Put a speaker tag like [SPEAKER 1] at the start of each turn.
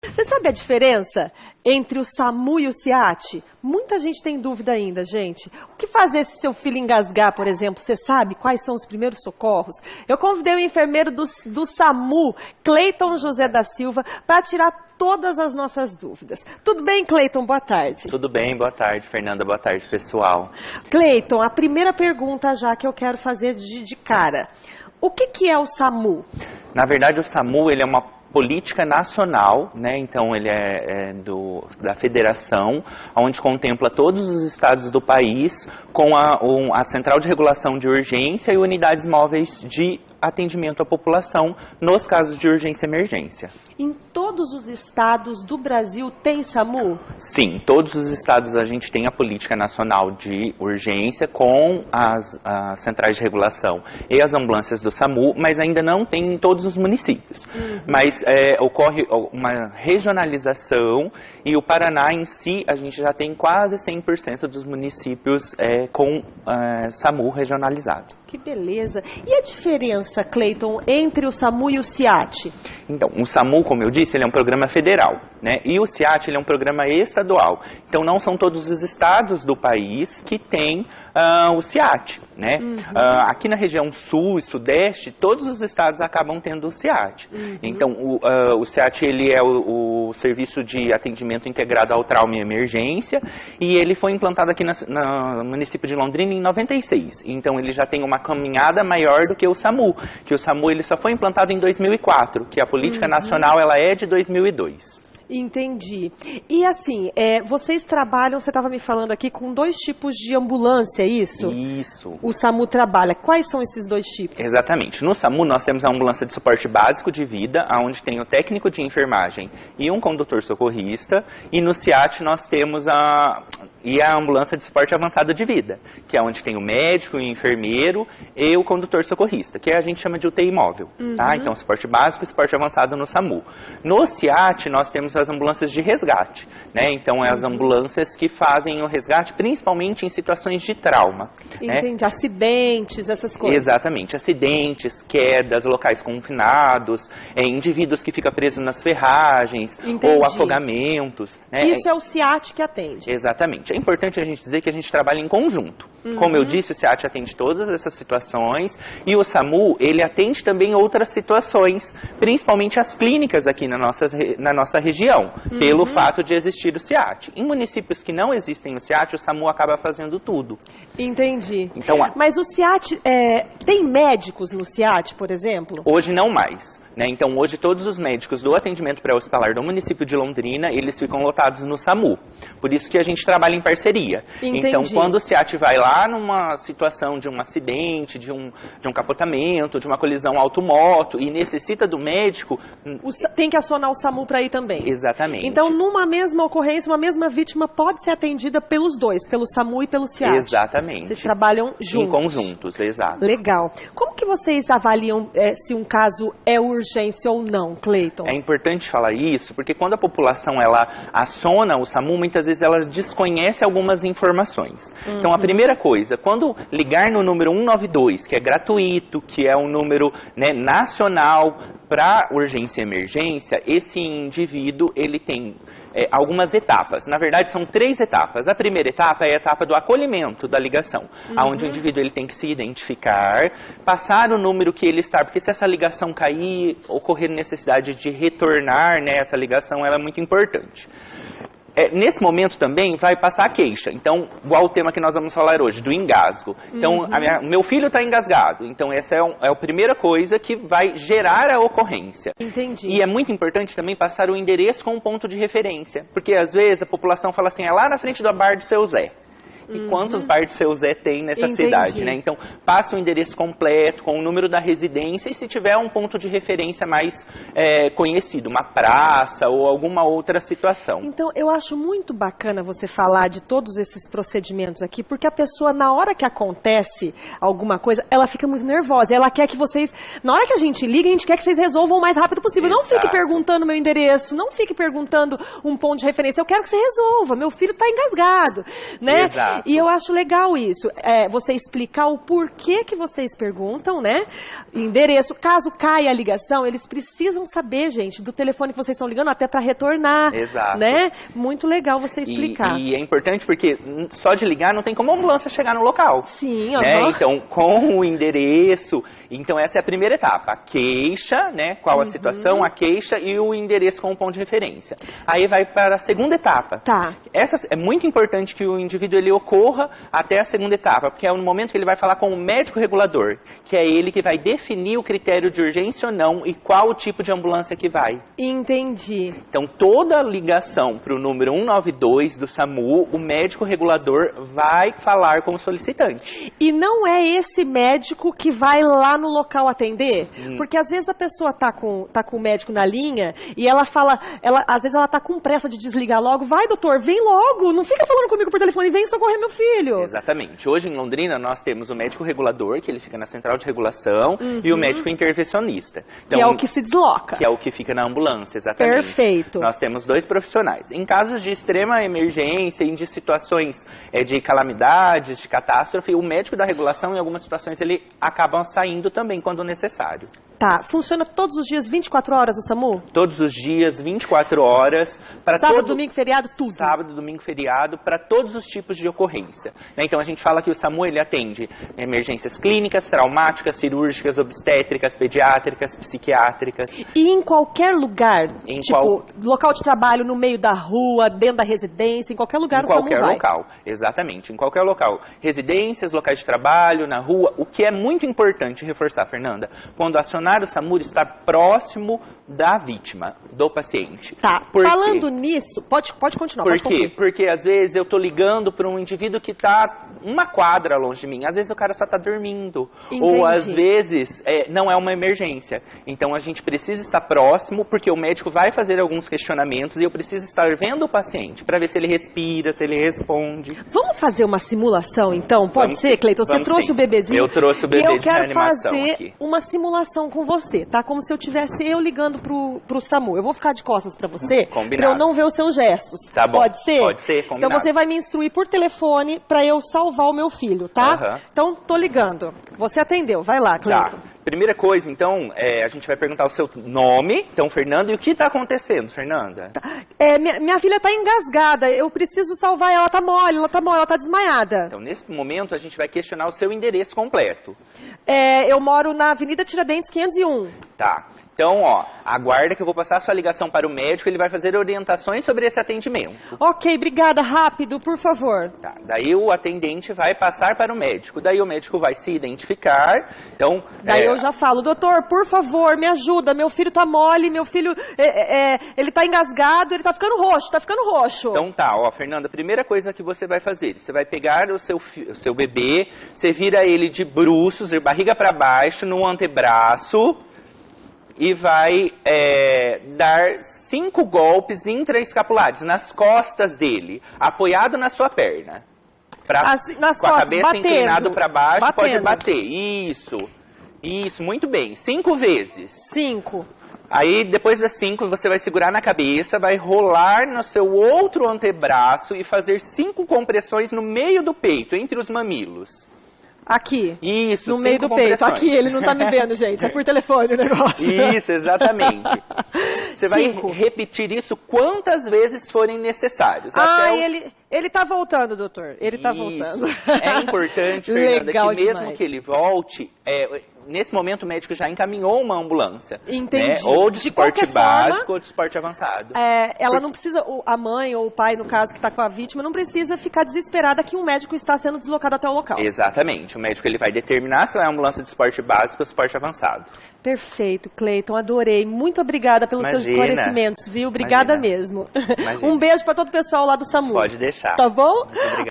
[SPEAKER 1] Você sabe a diferença entre o SAMU e o SIAT? Muita gente tem dúvida ainda, gente. O que fazer se seu filho engasgar, por exemplo? Você sabe quais são os primeiros socorros? Eu convidei o enfermeiro do SAMU, Cleiton José da Silva, para tirar todas as nossas dúvidas. Tudo bem, Cleiton? Boa tarde.
[SPEAKER 2] Tudo bem, boa tarde, Fernanda. Boa tarde, pessoal.
[SPEAKER 1] Cleiton, a primeira pergunta já que eu quero fazer de cara. O que é o SAMU?
[SPEAKER 2] Na verdade, o SAMU ele é uma política nacional, né? Então ele da federação, onde contempla todos os estados do país com a Central de Regulação de Urgência e unidades móveis de atendimento à população nos casos de urgência e emergência.
[SPEAKER 1] Em todos os estados do Brasil tem SAMU?
[SPEAKER 2] Sim, todos os estados a gente tem a política nacional de urgência com as centrais de regulação e as ambulâncias do SAMU, mas ainda não tem em todos os municípios. Mas ocorre uma regionalização e o Paraná em si, a gente já tem quase 100% dos municípios com SAMU regionalizado.
[SPEAKER 1] Que beleza. E a diferença, Cleiton, entre o SAMU e o SIAT?
[SPEAKER 2] Então, o SAMU, como eu disse, ele é um programa federal, né? E o SIAT, ele é um programa estadual. Então, não são todos os estados do país que têm o SIAT, né? Aqui na região sul e sudeste, todos os estados acabam tendo o SIAT. Então, o SIAT, ele é o Serviço de Atendimento Integrado ao Trauma e Emergência, e ele foi implantado aqui no município de Londrina em 96. Então, ele já tem uma caminhada maior do que o SAMU, que o SAMU ele só foi implantado em 2004, que a política nacional ela é de 2002.
[SPEAKER 1] Entendi. E assim, vocês trabalham, você estava me falando aqui, com 2 tipos de ambulância, é isso?
[SPEAKER 2] Isso.
[SPEAKER 1] O SAMU trabalha. Quais são esses 2 tipos?
[SPEAKER 2] Exatamente. No SAMU nós temos a ambulância de suporte básico de vida, onde tem o técnico de enfermagem e um condutor socorrista. E no SIAT nós temos a ambulância de suporte avançado de vida, que é onde tem o médico, o enfermeiro e o condutor socorrista, que a gente chama de UTI móvel. Tá? Então, suporte básico e suporte avançado no SAMU. No SIAT nós temos as ambulâncias de resgate, né? Então, as ambulâncias que fazem o resgate principalmente em situações de trauma.
[SPEAKER 1] Entendi,
[SPEAKER 2] né?
[SPEAKER 1] Acidentes, essas coisas.
[SPEAKER 2] Exatamente, acidentes, quedas, locais confinados, indivíduos que ficam presos nas ferragens, ou afogamentos. Né?
[SPEAKER 1] Isso é o SIAT que atende.
[SPEAKER 2] Exatamente. É importante a gente dizer que a gente trabalha em conjunto. Como eu disse, o SIAT atende todas essas situações e o SAMU, ele atende também outras situações, principalmente as clínicas aqui na nossa região, pelo fato de existir o SIAT. Em municípios que não existem o SIAT, o SAMU acaba fazendo tudo.
[SPEAKER 1] Entendi.
[SPEAKER 2] Então,
[SPEAKER 1] mas o SIAT, tem médicos no SIAT, por exemplo?
[SPEAKER 2] Hoje não mais. Né? Então, hoje todos os médicos do atendimento pré-hospitalar do município de Londrina, eles ficam lotados no SAMU. Por isso que a gente trabalha em parceria.
[SPEAKER 1] Entendi.
[SPEAKER 2] Então, quando o SIAT vai lá numa situação de um acidente, de um capotamento, de uma colisão auto-moto e necessita do médico...
[SPEAKER 1] Tem que acionar o SAMU para ir também.
[SPEAKER 2] Exatamente.
[SPEAKER 1] Então, numa mesma ocorrência, uma mesma vítima pode ser atendida pelos dois, pelo SAMU e pelo SIAT.
[SPEAKER 2] Exatamente.
[SPEAKER 1] Vocês trabalham juntos.
[SPEAKER 2] Em conjuntos, exato.
[SPEAKER 1] Legal. Como que vocês avaliam se um caso é urgência ou não, Cleiton?
[SPEAKER 2] É importante falar isso, porque quando a população ela aciona o SAMU, muitas vezes ela desconhece algumas informações. Então, a primeira coisa, quando ligar no número 192, que é gratuito, que é um número, né, nacional para urgência e emergência, esse indivíduo, ele tem algumas etapas. Na verdade, são 3 etapas. A primeira etapa é a etapa do acolhimento da ligação, onde o indivíduo ele tem que se identificar, passar o número que ele está, porque se essa ligação cair, ocorrer necessidade de retornar, né, essa ligação, ela é muito importante. Nesse momento também vai passar a queixa. Então, igual o tema que nós vamos falar hoje, do engasgo. Então, meu filho está engasgado. Então, essa é a primeira coisa que vai gerar a ocorrência.
[SPEAKER 1] Entendi.
[SPEAKER 2] E é muito importante também passar o endereço com um ponto de referência. Porque, às vezes, a população fala assim, é lá na frente do bar do seu Zé. E quantos bar de seu Zé tem nessa cidade, né? Então, passa o endereço completo, com o número da residência, e se tiver um ponto de referência mais conhecido, uma praça ou alguma outra situação.
[SPEAKER 1] Então, eu acho muito bacana você falar de todos esses procedimentos aqui, porque a pessoa, na hora que acontece alguma coisa, ela fica muito nervosa. Ela quer que vocês, na hora que a gente liga, a gente quer que vocês resolvam o mais rápido possível.
[SPEAKER 2] Exato.
[SPEAKER 1] Não fique perguntando meu endereço, não fique perguntando um ponto de referência. Eu quero que você resolva, meu filho está engasgado, né?
[SPEAKER 2] Exato. Exato.
[SPEAKER 1] E eu acho legal isso, você explicar o porquê que vocês perguntam, né? Endereço, caso caia a ligação, eles precisam saber, gente, do telefone que vocês estão ligando, até para retornar.
[SPEAKER 2] Exato.
[SPEAKER 1] Né? Muito legal você explicar.
[SPEAKER 2] E é importante porque só de ligar não tem como a ambulância chegar no local.
[SPEAKER 1] Sim,
[SPEAKER 2] né? Então, com o endereço, então essa é a primeira etapa, a queixa, né? Qual a situação, a queixa e o endereço com o ponto de referência. Aí vai para a segunda etapa.
[SPEAKER 1] Tá.
[SPEAKER 2] Essa é muito importante que o indivíduo ele ocorra até a segunda etapa, porque é no momento que ele vai falar com o médico regulador, que é ele que vai definir o critério de urgência ou não e qual o tipo de ambulância que vai.
[SPEAKER 1] Entendi.
[SPEAKER 2] Então, toda ligação para o número 192 do SAMU, o médico regulador vai falar com o solicitante.
[SPEAKER 1] E não é esse médico que vai lá no local atender? Porque às vezes a pessoa tá com o médico na linha e ela fala, às vezes ela tá com pressa de desligar logo. Vai, doutor, vem logo, não fica falando comigo por telefone, vem socorrer meu filho.
[SPEAKER 2] Exatamente. Hoje em Londrina nós temos o médico regulador, que ele fica na central de regulação, e o médico intervencionista. Então,
[SPEAKER 1] que é o que se desloca.
[SPEAKER 2] Que é o que fica na ambulância, exatamente.
[SPEAKER 1] Perfeito.
[SPEAKER 2] Nós temos 2 profissionais. Em casos de extrema emergência, em de situações de calamidades, de catástrofe, o médico da regulação, em algumas situações, ele acaba saindo também quando necessário.
[SPEAKER 1] Tá, funciona todos os dias, 24 horas o SAMU?
[SPEAKER 2] Todos os dias, 24 horas.
[SPEAKER 1] Sábado, domingo, feriado, tudo?
[SPEAKER 2] Sábado, domingo, feriado, para todos os tipos de ocorrência. Então a gente fala que o SAMU ele atende emergências clínicas, traumáticas, cirúrgicas, obstétricas, pediátricas, psiquiátricas.
[SPEAKER 1] E em qualquer lugar? Local de trabalho, no meio da rua, dentro da residência, em qualquer lugar o SAMU vai?
[SPEAKER 2] Em qualquer local, exatamente, em qualquer local. Residências, locais de trabalho, na rua. O que é muito importante reforçar, Fernanda, quando acionar o SAMU está próximo da vítima, do paciente.
[SPEAKER 1] Tá, falando nisso, pode continuar.
[SPEAKER 2] Por quê? Porque às vezes eu tô ligando para um indivíduo que está uma quadra longe de mim. Às vezes o cara só está dormindo.
[SPEAKER 1] Entendi.
[SPEAKER 2] Ou às vezes não é uma emergência. Então a gente precisa estar próximo, porque o médico vai fazer alguns questionamentos e eu preciso estar vendo o paciente para ver se ele respira, se ele responde.
[SPEAKER 1] Vamos fazer uma simulação então? Pode ser, Cleiton? Você trouxe o bebezinho?
[SPEAKER 2] Eu trouxe o bebê de reanimação aqui.
[SPEAKER 1] Eu quero fazer uma simulação com você, tá? Como se eu tivesse ligando pro SAMU. Eu vou ficar de costas pra você, pra eu não ver os seus gestos.
[SPEAKER 2] Tá bom.
[SPEAKER 1] Pode ser?
[SPEAKER 2] Pode ser, combinado.
[SPEAKER 1] Então você vai me instruir por telefone pra eu salvar o meu filho, tá? Então, tô ligando. Você atendeu. Vai lá, Cleiton.
[SPEAKER 2] Tá. Primeira coisa, então, a gente vai perguntar o seu nome, então, Fernanda, e o que tá acontecendo, Fernanda?
[SPEAKER 1] Tá. Minha filha tá engasgada, eu preciso salvar ela, tá mole, ela tá desmaiada.
[SPEAKER 2] Então, nesse momento, a gente vai questionar o seu endereço completo.
[SPEAKER 1] Eu moro na Avenida Tiradentes 501.
[SPEAKER 2] Tá. Então, aguarda que eu vou passar a sua ligação para o médico, ele vai fazer orientações sobre esse atendimento.
[SPEAKER 1] Ok, obrigada, rápido, por favor.
[SPEAKER 2] Tá, daí o atendente vai passar para o médico, daí o médico vai se identificar, então...
[SPEAKER 1] Daí eu já falo, doutor, por favor, me ajuda, meu filho tá mole, meu filho, ele tá engasgado, ele tá ficando roxo,
[SPEAKER 2] Então tá, Fernanda, a primeira coisa que você vai fazer, você vai pegar o seu bebê, você vira ele de bruços, de barriga para baixo, no antebraço, e vai dar 5 golpes intraescapulares nas costas dele, apoiado na sua perna.
[SPEAKER 1] Nas
[SPEAKER 2] com a
[SPEAKER 1] costas,
[SPEAKER 2] cabeça
[SPEAKER 1] batendo,
[SPEAKER 2] inclinada para baixo,
[SPEAKER 1] batendo.
[SPEAKER 2] Pode bater. Isso, muito bem. 5 vezes.
[SPEAKER 1] 5.
[SPEAKER 2] Aí, depois das 5, você vai segurar na cabeça, vai rolar no seu outro antebraço e fazer 5 compressões no meio do peito, entre os mamilos.
[SPEAKER 1] Aqui.
[SPEAKER 2] Isso,
[SPEAKER 1] no meio do peito. Aqui, ele não tá me vendo, gente. É por telefone o negócio.
[SPEAKER 2] Isso, exatamente. Você vai repetir isso quantas vezes forem necessários.
[SPEAKER 1] Ele tá voltando, doutor. Ele tá voltando.
[SPEAKER 2] É importante, Fernanda,
[SPEAKER 1] Legal
[SPEAKER 2] que mesmo
[SPEAKER 1] demais.
[SPEAKER 2] que ele volte, nesse momento o médico já encaminhou uma ambulância.
[SPEAKER 1] Entendi.
[SPEAKER 2] Né? Ou de suporte básico
[SPEAKER 1] forma,
[SPEAKER 2] ou de suporte avançado.
[SPEAKER 1] Ela não precisa, a mãe ou o pai, no caso, que está com a vítima, não precisa ficar desesperada que um médico está sendo deslocado até o local.
[SPEAKER 2] Exatamente. O médico ele vai determinar se é uma ambulância de suporte básico ou suporte avançado.
[SPEAKER 1] Perfeito, Cleiton. Adorei. Muito obrigada pelos seus esclarecimentos, viu? Obrigada mesmo.
[SPEAKER 2] Imagina.
[SPEAKER 1] Um beijo para todo o pessoal lá do SAMU.
[SPEAKER 2] Pode deixar.
[SPEAKER 1] Tá bom?
[SPEAKER 2] Muito obrigado.